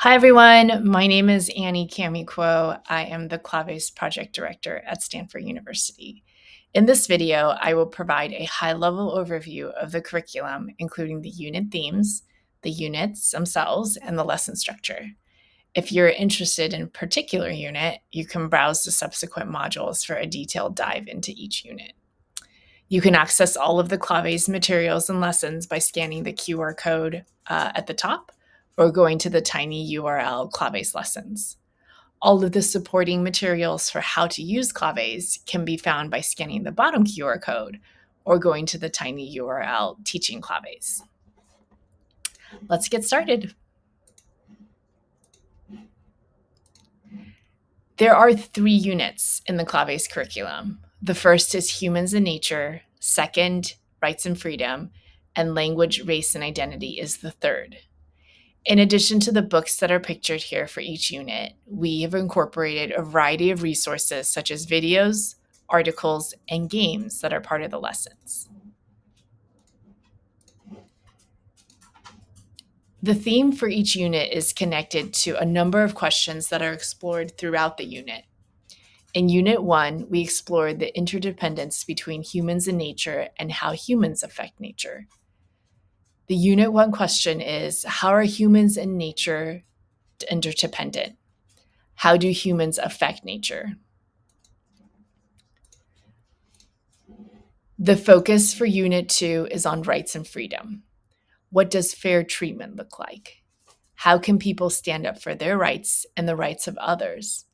Hi, everyone. My name is Annie Kamikwo. I am the CLAVES Project Director at Stanford University. In this video, I will provide a high-level overview of the curriculum, including the unit themes, the units themselves, and the lesson structure. If you're interested in a particular unit, you can browse the subsequent modules for a detailed dive into each unit. You can access all of the CLAVES materials and lessons by scanning the QR code at the top or going to the tiny URL CLAVES lessons. All of the supporting materials for how to use CLAVES can be found by scanning the bottom QR code or going to the tiny URL Teaching CLAVES. Let's get started. There are 3 units in the CLAVES curriculum. The first is Humans and Nature, second, Rights and Freedom, and Language, Race, and Identity is the third. In addition to the books that are pictured here for each unit, we have incorporated a variety of resources such as videos, articles, and games that are part of the lessons. The theme for each unit is connected to a number of questions that are explored throughout the unit. In Unit 1, we explored the interdependence between humans and nature and how humans affect nature. The Unit 1 question is, how are humans and nature interdependent? How do humans affect nature? The focus for Unit 2 is on rights and freedom. What does fair treatment look like? How can people stand up for their rights and the rights of others?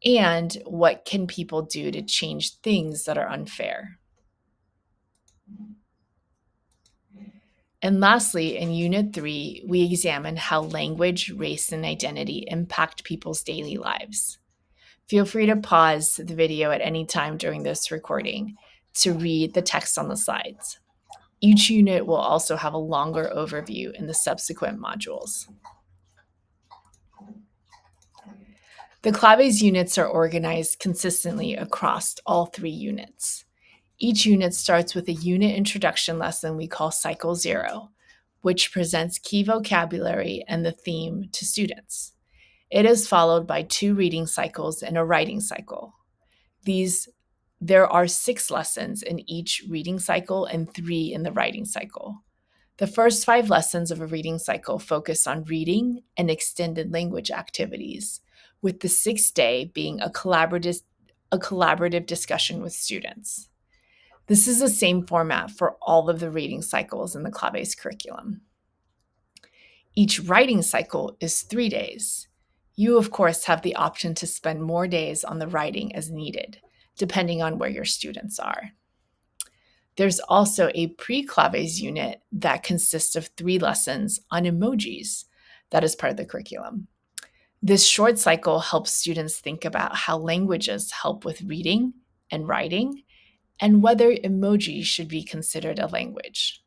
And what can people do to change things that are unfair? And lastly, in Unit 3, we examine how language, race, and identity impact people's daily lives. Feel free to pause the video at any time during this recording to read the text on the slides. Each unit will also have a longer overview in the subsequent modules. The CLAVES units are organized consistently across all 3 units. Each unit starts with a unit introduction lesson we call Cycle 0, which presents key vocabulary and the theme to students. It is followed by 2 reading cycles and a writing cycle. There are 6 lessons in each reading cycle and 3 in the writing cycle. The first 5 lessons of a reading cycle focus on reading and extended language activities, with the 6th day being a collaborative discussion with students. This is the same format for all of the reading cycles in the CLAVES curriculum. Each writing cycle is 3 days. You, of course, have the option to spend more days on the writing as needed, depending on where your students are. There's also a pre-CLAVES unit that consists of 3 lessons on emojis that is part of the curriculum. This short cycle helps students think about how languages help with reading and writing, and whether emoji should be considered a language.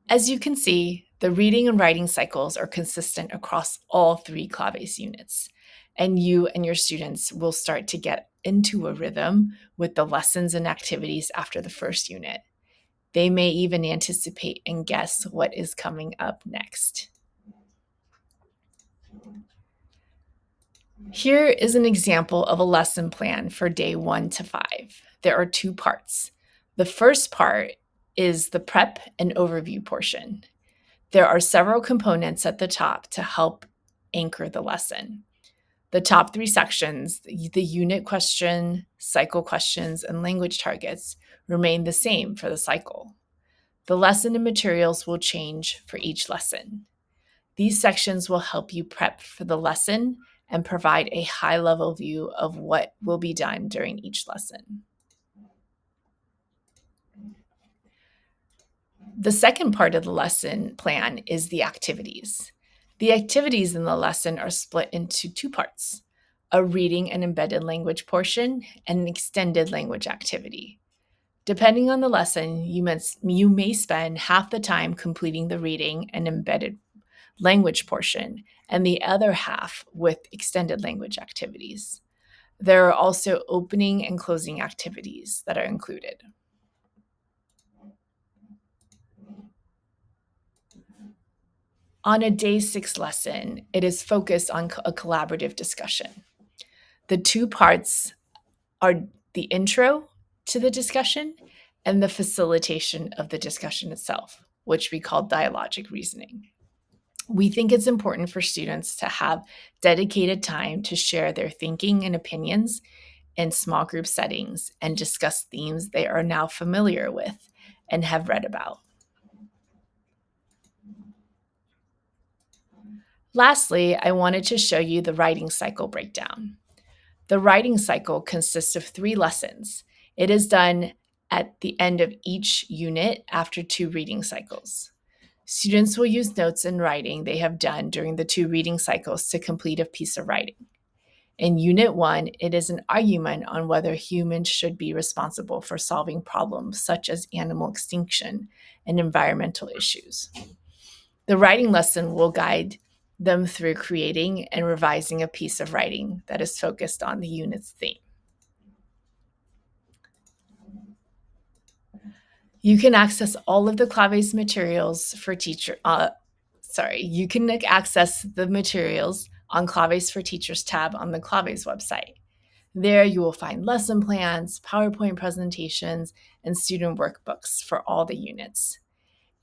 As you can see, the reading and writing cycles are consistent across all 3 CLAVES units, and you and your students will start to get into a rhythm with the lessons and activities after the first unit. They may even anticipate and guess what is coming up next. Here is an example of a lesson plan for day 1 to 5. There are 2 parts. The first part is the prep and overview portion. There are several components at the top to help anchor the lesson. The top 3 sections, the unit question, cycle questions, and language targets, remain the same for the cycle. The lesson and materials will change for each lesson. These sections will help you prep for the lesson and provide a high-level view of what will be done during each lesson. The second part of the lesson plan is the activities. The activities in the lesson are split into 2 parts, a reading and embedded language portion and an extended language activity. Depending on the lesson, you may spend half the time completing the reading and embedded language portion and the other half with extended language activities. There are also opening and closing activities that are included. On a day 6 lesson, it is focused on a collaborative discussion. The two parts are the intro to the discussion and the facilitation of the discussion itself, which we call dialogic reasoning. We think it's important for students to have dedicated time to share their thinking and opinions in small group settings and discuss themes they are now familiar with and have read about. Lastly, I wanted to show you the writing cycle breakdown. The writing cycle consists of 3 lessons. It is done at the end of each unit after 2 reading cycles. Students will use notes in writing they have done during the 2 reading cycles to complete a piece of writing. In Unit 1, it is an argument on whether humans should be responsible for solving problems such as animal extinction and environmental issues. The writing lesson will guide them through creating and revising a piece of writing that is focused on the unit's theme. You can access all of the CLAVES materials for you can access the materials on CLAVES for Teachers tab on the CLAVES website. There you will find lesson plans, PowerPoint presentations, and student workbooks for all the units.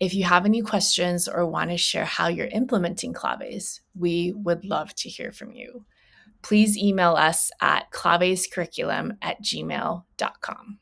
If you have any questions or want to share how you're implementing CLAVES, we would love to hear from you. Please email us at clavescurriculum@gmail.com.